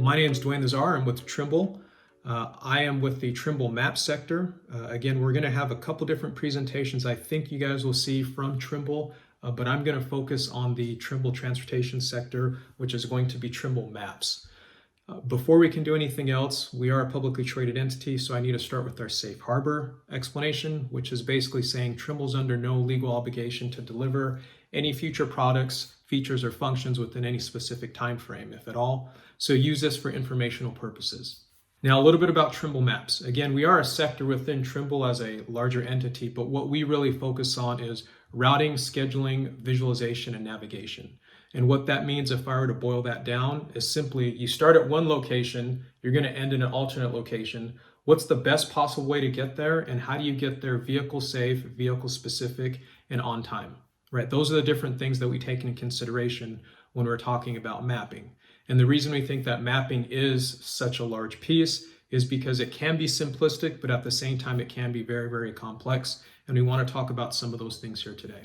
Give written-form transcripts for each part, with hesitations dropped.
My name is Dwayne Lazar. I'm with Trimble. I am with the Trimble Map sector. Again, we're going to have a couple different presentations I think you guys will see from Trimble, but I'm going to focus on the Trimble transportation sector, which is going to be Trimble Maps. Before we can do anything else, we are a publicly traded entity, so I need to start with our safe harbor explanation, which is basically saying Trimble's under no legal obligation to deliver any future products, features, or functions within any specific time frame, if at all. So use this for informational purposes. Now, a little bit about Trimble Maps. Again, we are a sector within Trimble as a larger entity, but what we really focus on is routing, scheduling, visualization, and navigation. And what that means, if I were to boil that down, is simply you start at one location, you're going to end in an alternate location. What's the best possible way to get there, and how do you get there vehicle safe, vehicle specific, and on time? Right? Those are the different things that we take into consideration when we're talking about mapping. And the reason we think that mapping is such a large piece is because it can be simplistic, but at the same time, it can be very, very complex. And we want to talk about some of those things here today.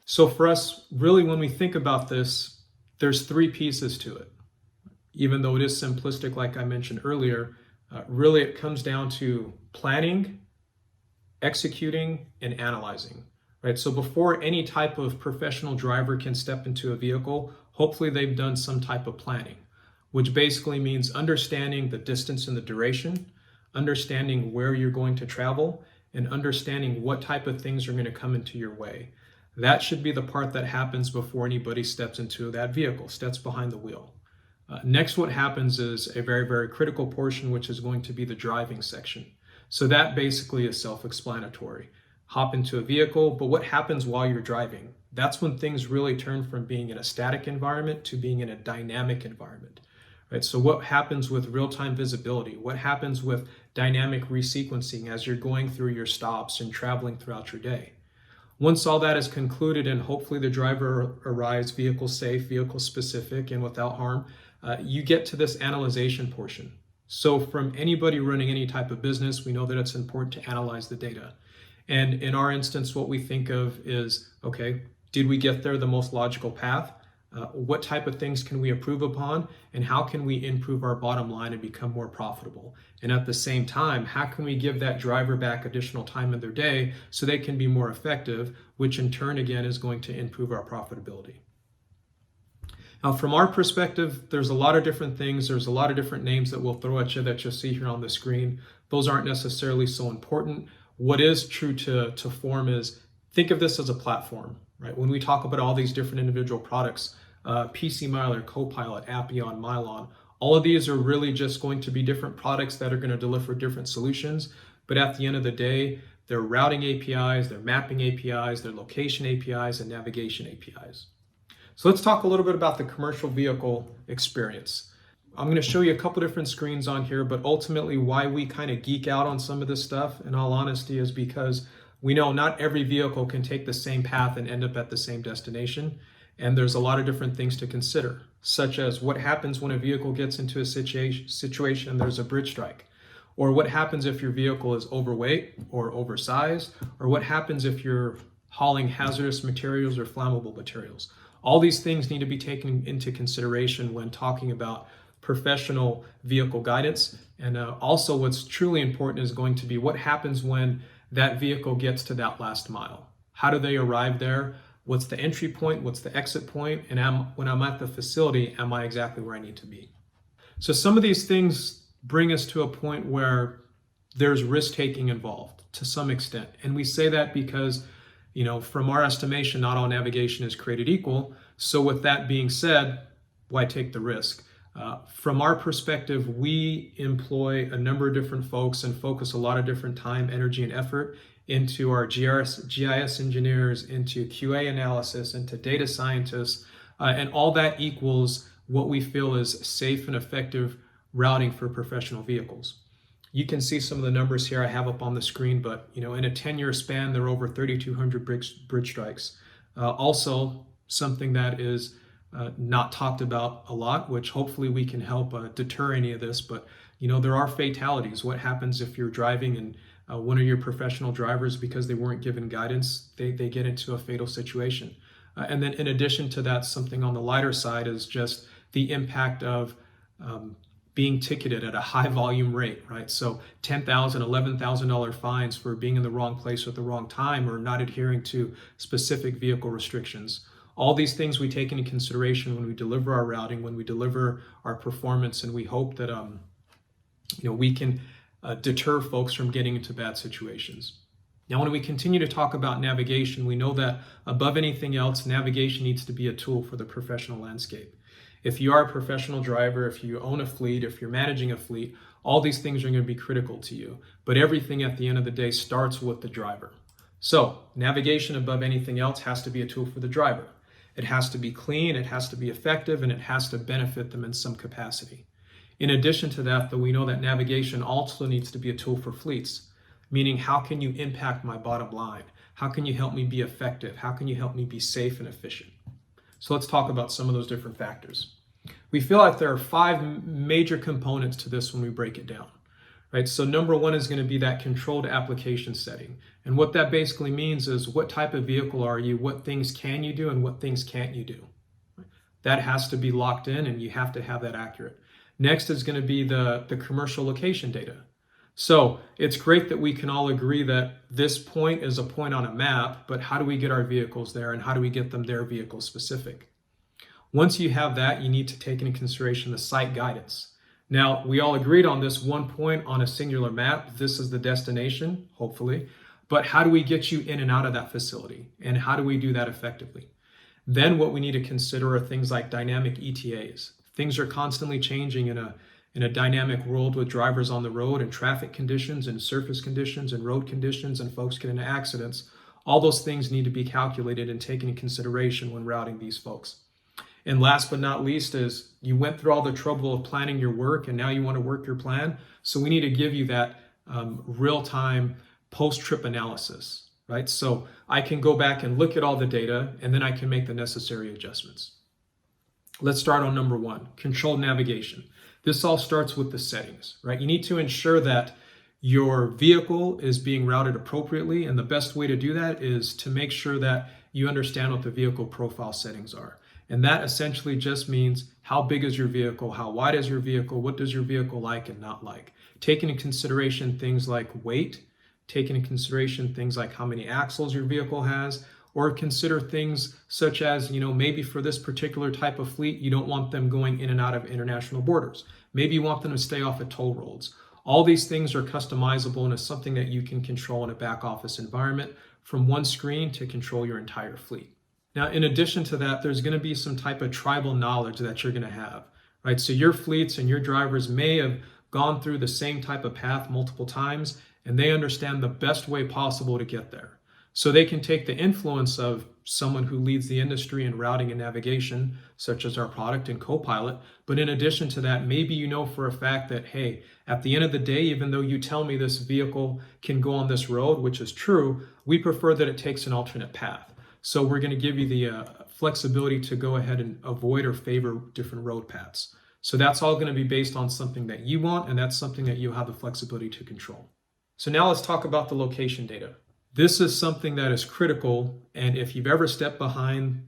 So for us, really, when we think about this, there's three pieces to it. Even though it is simplistic, like I mentioned earlier, really it comes down to planning, executing, and analyzing. Right? So before any type of professional driver can step into a vehicle, hopefully they've done some type of planning, which basically means understanding the distance and the duration, understanding where you're going to travel, and understanding what type of things are going to come into your way. That should be the part that happens before anybody steps into that vehicle, steps behind the wheel. Next, what happens is a very, very critical portion, which is going to be the driving section. So that basically is self-explanatory. Hop into a vehicle, but what happens while you're driving? That's when things really turn from being in a static environment to being in a dynamic environment. Right? So what happens with real-time visibility? What happens with dynamic resequencing as you're going through your stops and traveling throughout your day? Once all that is concluded and hopefully the driver arrives vehicle safe, vehicle specific, and without harm, you get to this analyzation portion. So from anybody running any type of business, we know that it's important to analyze the data. And in our instance, what we think of is, okay, did we get there the most logical path? What type of things can we improve upon? And how can we improve our bottom line and become more profitable? And at the same time, how can we give that driver back additional time in their day so they can be more effective, which in turn, again, is going to improve our profitability. Now, from our perspective, there's a lot of different things. There's a lot of different names that we'll throw at you that you'll see here on the screen. Those aren't necessarily so important. What is true to form is think of this as a platform, right? When we talk about all these different individual products, PCMiler, Copilot, Appian, Mylon, all of these are really just going to be different products that are going to deliver different solutions. But at the end of the day, they're routing APIs, they're mapping APIs, they're location APIs, and navigation APIs. So let's talk a little bit about the commercial vehicle experience. I'm going to show you a couple different screens on here, but ultimately why we kind of geek out on some of this stuff, in all honesty, is because we know not every vehicle can take the same path and end up at the same destination. And there's a lot of different things to consider, such as what happens when a vehicle gets into a situation and there's a bridge strike, or what happens if your vehicle is overweight or oversized, or what happens if you're hauling hazardous materials or flammable materials. All these things need to be taken into consideration when talking about professional vehicle guidance. And also what's truly important is going to be what happens when that vehicle gets to that last mile. How do they arrive there? What's the entry point? What's the exit point? And when I'm at the facility, am I exactly where I need to be? So some of these things bring us to a point where there's risk-taking involved to some extent. And we say that because, from our estimation, not all navigation is created equal. So with that being said, why take the risk? From our perspective, we employ a number of different folks and focus a lot of different time, energy, and effort into our GIS engineers, into QA analysis, into data scientists, and all that equals what we feel is safe and effective routing for professional vehicles. You can see some of the numbers here I have up on the screen, but in a 10-year span, there are over 3,200 bridge strikes. Also, something that is not talked about a lot, which hopefully we can help deter any of this, but there are fatalities. What happens if you're driving and one of your professional drivers, because they weren't given guidance, they get into a fatal situation? And then in addition to that, something on the lighter side is just the impact of being ticketed at a high volume rate, right? So $10,000, $11,000 fines for being in the wrong place at the wrong time or not adhering to specific vehicle restrictions. All these things we take into consideration when we deliver our routing, when we deliver our performance, and we hope that we can deter folks from getting into bad situations. Now, when we continue to talk about navigation, we know that above anything else, navigation needs to be a tool for the professional landscape. If you are a professional driver, if you own a fleet, if you're managing a fleet, all these things are going to be critical to you. But everything at the end of the day starts with the driver. So navigation above anything else has to be a tool for the driver. It has to be clean, it has to be effective, and it has to benefit them in some capacity. In addition to that, though, we know that navigation also needs to be a tool for fleets, meaning how can you impact my bottom line? How can you help me be effective? How can you help me be safe and efficient? So let's talk about some of those different factors. We feel like there are 5 major components to this when we break it down, right? So number 1 is going to be that controlled application setting. And what that basically means is what type of vehicle are you, what things can you do, and what things can't you do. That has to be locked in, and you have to have that accurate. Next is going to be the commercial location data. So it's great that we can all agree that this point is a point on a map, but how do we get our vehicles there, and how do we get them there vehicle specific? Once you have that, you need to take into consideration the site guidance. Now, we all agreed on this one point on a singular map. This is the destination, hopefully. But how do we get you in and out of that facility? And how do we do that effectively? Then what we need to consider are things like dynamic ETAs. Things are constantly changing in a dynamic world with drivers on the road and traffic conditions and surface conditions and road conditions and folks get into accidents. All those things need to be calculated and taken into consideration when routing these folks. And last but not least is you went through all the trouble of planning your work and now you want to work your plan. So we need to give you that real-time post-trip analysis, right? So I can go back and look at all the data and then I can make the necessary adjustments. Let's start on number 1, controlled navigation. This all starts with the settings, right? You need to ensure that your vehicle is being routed appropriately, and the best way to do that is to make sure that you understand what the vehicle profile settings are. And that essentially just means how big is your vehicle, how wide is your vehicle, what does your vehicle like and not like. Taking into consideration things like weight, taking into consideration things like how many axles your vehicle has, or consider things such as, maybe for this particular type of fleet, you don't want them going in and out of international borders. Maybe you want them to stay off of toll roads. All these things are customizable and is something that you can control in a back office environment from one screen to control your entire fleet. Now, in addition to that, there's going to be some type of tribal knowledge that you're going to have, right? So your fleets and your drivers may have gone through the same type of path multiple times, and they understand the best way possible to get there. So they can take the influence of someone who leads the industry in routing and navigation, such as our product and Copilot. But in addition to that, maybe you know for a fact that, hey, at the end of the day, even though you tell me this vehicle can go on this road, which is true, we prefer that it takes an alternate path. So we're going to give you the flexibility to go ahead and avoid or favor different road paths. So that's all going to be based on something that you want, and that's something that you have the flexibility to control. So now let's talk about the location data. This is something that is critical, and if you've ever stepped behind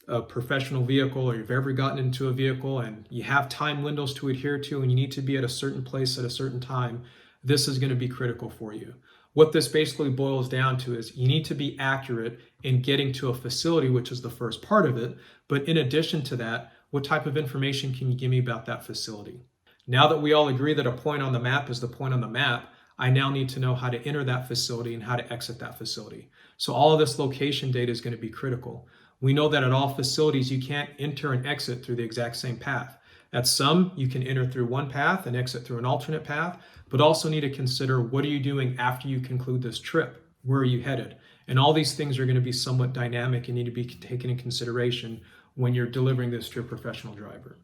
a professional vehicle or you've ever gotten into a vehicle and you have time windows to adhere to and you need to be at a certain place at a certain time, this is going to be critical for you. What this basically boils down to is you need to be accurate in getting to a facility, which is the first part of it. But in addition to that, what type of information can you give me about that facility? Now that we all agree that a point on the map is the point on the map, I now need to know how to enter that facility and how to exit that facility. So all of this location data is going to be critical. We know that at all facilities, you can't enter and exit through the exact same path. At some, you can enter through one path and exit through an alternate path, but also need to consider what are you doing after you conclude this trip? Where are you headed? And all these things are going to be somewhat dynamic and need to be taken in consideration when you're delivering this to your professional driver.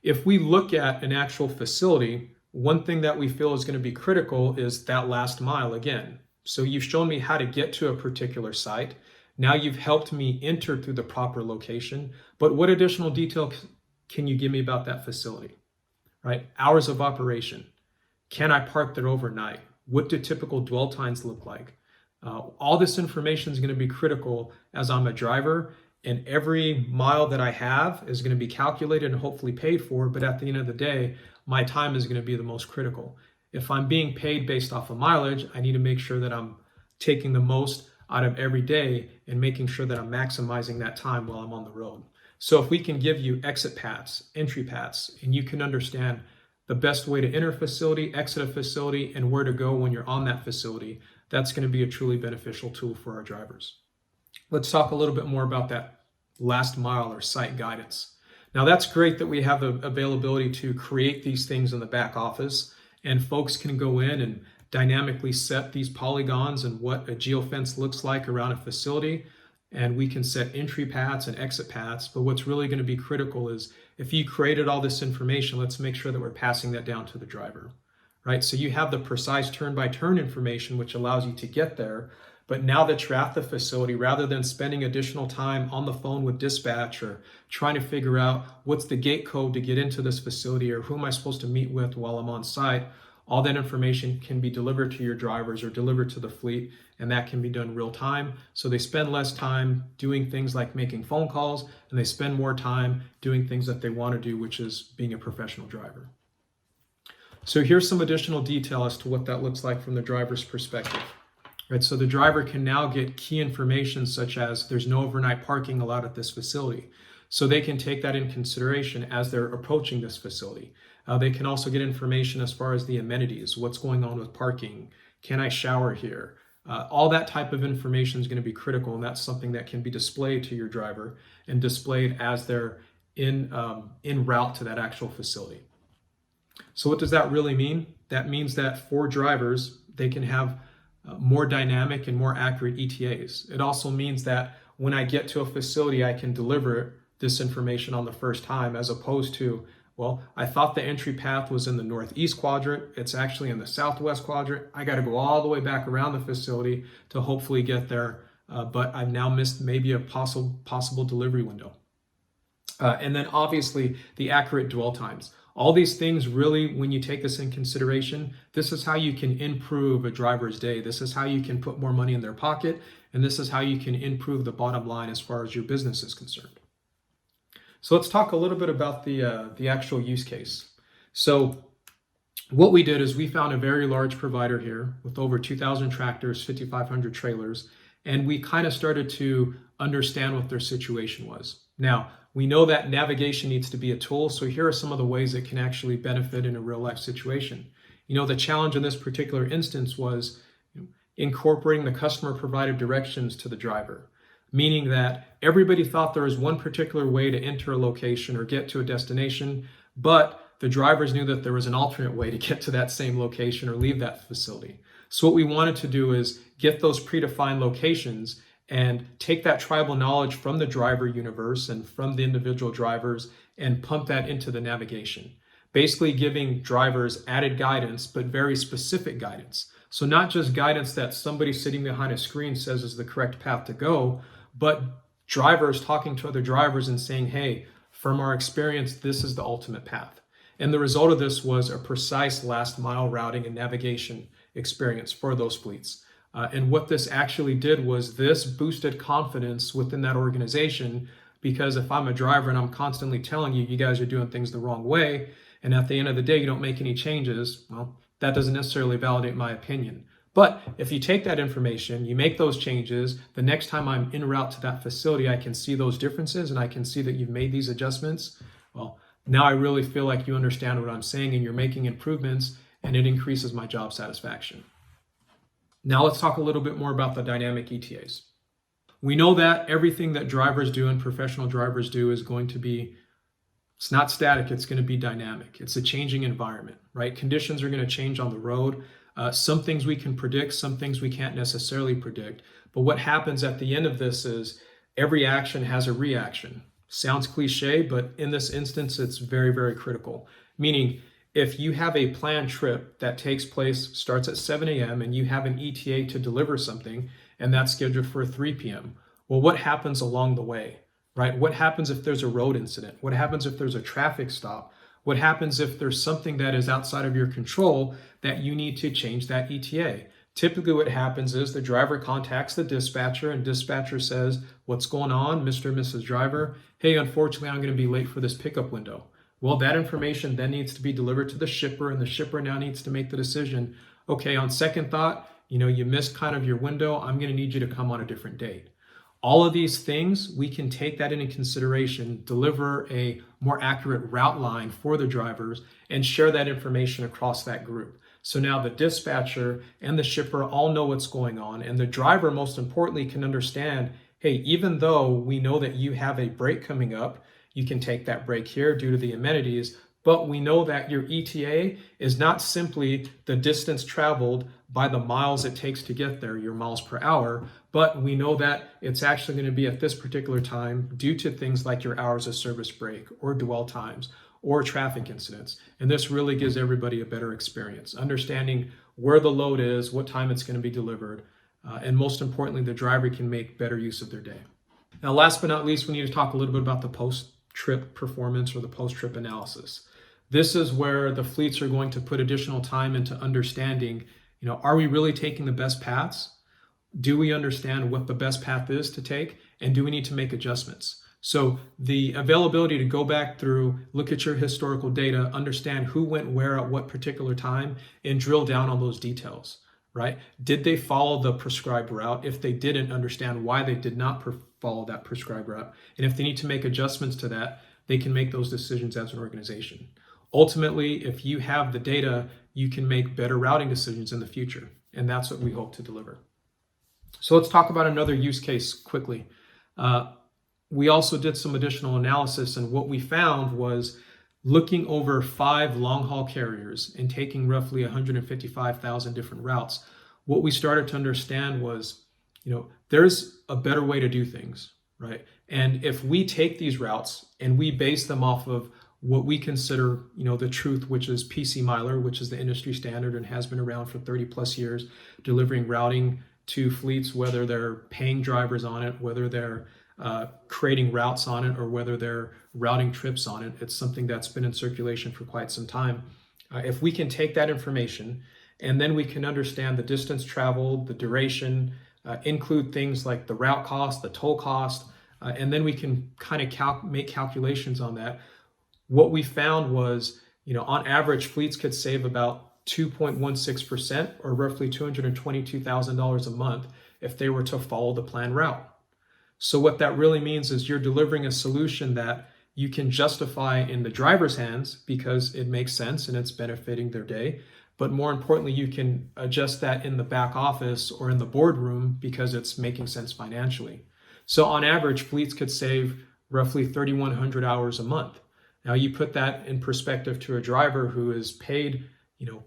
If we look at an actual facility, one thing that we feel is going to be critical is that last mile again. So you've shown me how to get to a particular site. Now you've helped me enter through the proper location, but what additional detail can you give me about that facility, right? Hours of operation. Can I park there overnight? What do typical dwell times look like? All this information is going to be critical as I'm a driver And every mile that I have is going to be calculated and hopefully paid for. But at the end of the day, my time is going to be the most critical. If I'm being paid based off of mileage, I need to make sure that I'm taking the most out of every day and making sure that I'm maximizing that time while I'm on the road. So if we can give you exit paths, entry paths, and you can understand the best way to enter a facility, exit a facility, and where to go when you're on that facility, that's going to be a truly beneficial tool for our drivers. Let's talk a little bit more about that last mile or site guidance. Now that's great that we have the availability to create these things in the back office, and folks can go in and dynamically set these polygons and what a geofence looks like around a facility, and we can set entry paths and exit paths. But what's really going to be critical is if you created all this information, let's make sure that we're passing that down to the driver, right? So you have the precise turn-by-turn information, which allows you to get there. But now that you're at the facility, rather than spending additional time on the phone with dispatch or trying to figure out what's the gate code to get into this facility or who am I supposed to meet with while I'm on site, all that information can be delivered to your drivers or delivered to the fleet, and that can be done real time. So they spend less time doing things like making phone calls, and they spend more time doing things that they want to do, which is being a professional driver. So here's some additional detail as to what that looks like from the driver's perspective. Right, so the driver can now get key information such as there's no overnight parking allowed at this facility. So they can take that in consideration as they're approaching this facility. They can also get information as far as the amenities, what's going on with parking, can I shower here? All that type of information is going to be critical, and that's something that can be displayed to your driver and displayed as they're in route to that actual facility. So what does that really mean? That means that for drivers, they can have more dynamic and more accurate ETAs. It also means that when I get to a facility, I can deliver this information on the first time, as opposed to, well, I thought the entry path was in the northeast quadrant. It's actually in the southwest quadrant. I got to go all the way back around the facility to hopefully get there, but I've now missed maybe a possible delivery window. And then obviously the accurate dwell times. All these things really, when you take this in consideration, this is how you can improve a driver's day. This is how you can put more money in their pocket, and this is how you can improve the bottom line as far as your business is concerned. So let's talk a little bit about the actual use case. So what we did is we found a very large provider here with over 2,000 tractors, 5,500 trailers, and we kind of started to understand what their situation was. Now, we know that navigation needs to be a tool, so here are some of the ways it can actually benefit in a real life situation. You know, the challenge in this particular instance was incorporating the customer provided directions to the driver, meaning that everybody thought there was one particular way to enter a location or get to a destination, but the drivers knew that there was an alternate way to get to that same location or leave that facility. So what we wanted to do is get those predefined locations and take that tribal knowledge from the driver universe and from the individual drivers and pump that into the navigation. Basically giving drivers added guidance, but very specific guidance. So not just guidance that somebody sitting behind a screen says is the correct path to go, but drivers talking to other drivers and saying, hey, from our experience, this is the ultimate path. And the result of this was a precise last mile routing and navigation experience for those fleets. And what this actually did was this boosted confidence within that organization, because if I'm a driver and I'm constantly telling you, you guys are doing things the wrong way, and at the end of the day, you don't make any changes, well, that doesn't necessarily validate my opinion. But if you take that information, you make those changes, the next time I'm en route to that facility, I can see those differences and I can see that you've made these adjustments. Well, now I really feel like you understand what I'm saying and you're making improvements, and it increases my job satisfaction. Now let's talk a little bit more about the dynamic ETAs. We know that everything that drivers do and professional drivers do is going to be, it's not static, it's going to be dynamic. It's a changing environment, right? Conditions are going to change on the road. Some things we can predict, some things we can't necessarily predict. But what happens at the end of this is every action has a reaction. Sounds cliche, but in this instance, it's very, very critical. Meaning, if you have a planned trip that takes place, starts at 7 a.m. and you have an ETA to deliver something and that's scheduled for 3 p.m. Well, what happens along the way, right? What happens if there's a road incident? What happens if there's a traffic stop? What happens if there's something that is outside of your control that you need to change that ETA? Typically what happens is the driver contacts the dispatcher and dispatcher says, "What's going on, Mr. and Mrs. Driver? Hey, unfortunately, I'm going to be late for this pickup window." Well, that information then needs to be delivered to the shipper, and the shipper now needs to make the decision, okay, on second thought, you missed kind of your window. I'm going to need you to come on a different date. All of these things, we can take that into consideration, deliver a more accurate route line for the drivers, and share that information across that group. So now the dispatcher and the shipper all know what's going on, and the driver, most importantly, can understand, hey, even though we know that you have a break coming up, you can take that break here due to the amenities, but we know that your ETA is not simply the distance traveled by the miles it takes to get there, your miles per hour, but we know that it's actually going to be at this particular time due to things like your hours of service break or dwell times or traffic incidents. And this really gives everybody a better experience, understanding where the load is, what time it's going to be delivered, and most importantly, the driver can make better use of their day. Now, last but not least, we need to talk a little bit about the post-trip performance or the post-trip analysis. This is where the fleets are going to put additional time into understanding, are we really taking the best paths? Do we understand what the best path is to take? And do we need to make adjustments? So the availability to go back through, look at your historical data, understand who went where at what particular time, and drill down on those details, right? Did they follow the prescribed route? If they didn't, understand why they did not follow that prescribed route. And if they need to make adjustments to that, they can make those decisions as an organization. Ultimately, if you have the data, you can make better routing decisions in the future. And that's what we hope to deliver. So let's talk about another use case quickly. We also did some additional analysis, and what we found was looking over 5 long-haul carriers and taking roughly 155,000 different routes. What we started to understand was, there's a better way to do things, right? And if we take these routes and we base them off of what we consider, the truth, which is PC Miler, which is the industry standard and has been around for 30 plus years, delivering routing to fleets, whether they're paying drivers on it, whether they're creating routes on it, or whether they're routing trips on it. It's something that's been in circulation for quite some time. If we can take that information and then we can understand the distance traveled, the duration, include things like the route cost, the toll cost, and then we can kind of make calculations on that. What we found was, on average, fleets could save about 2.16% or roughly $222,000 a month if they were to follow the planned route. So what that really means is you're delivering a solution that you can justify in the driver's hands because it makes sense and it's benefiting their day. But more importantly, you can adjust that in the back office or in the boardroom because it's making sense financially. So on average, fleets could save roughly 3,100 hours a month. Now you put that in perspective to a driver who is paid,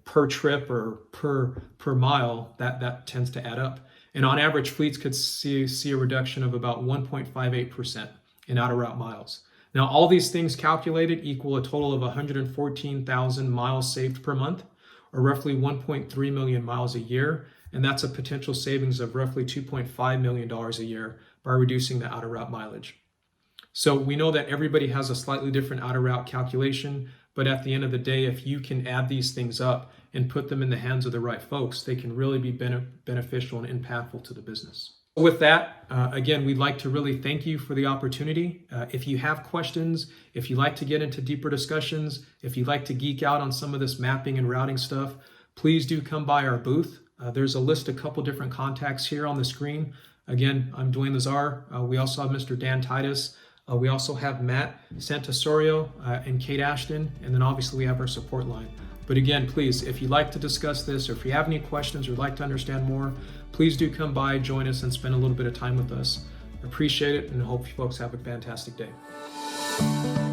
per trip or per mile, that tends to add up. And on average, fleets could see a reduction of about 1.58% in out-of-route miles. Now, all these things calculated equal a total of 114,000 miles saved per month, or roughly 1.3 million miles a year. And that's a potential savings of roughly $2.5 million a year by reducing the out-of-route mileage. So we know that everybody has a slightly different out-of-route calculation, but at the end of the day, if you can add these things up and put them in the hands of the right folks, they can really be beneficial and impactful to the business. With that, again, we'd like to really thank you for the opportunity. If you have questions, if you'd like to get into deeper discussions, if you'd like to geek out on some of this mapping and routing stuff, please do come by our booth. There's a couple different contacts here on the screen. Again, I'm Dwayne Lazar. We also have Mr. Dan Titus. We also have Matt Santosorio and Kate Ashton, and then obviously we have our support line. But again, please, if you'd like to discuss this, or if you have any questions or would like to understand more, please do come by, join us, and spend a little bit of time with us. Appreciate it, and hope you folks have a fantastic day.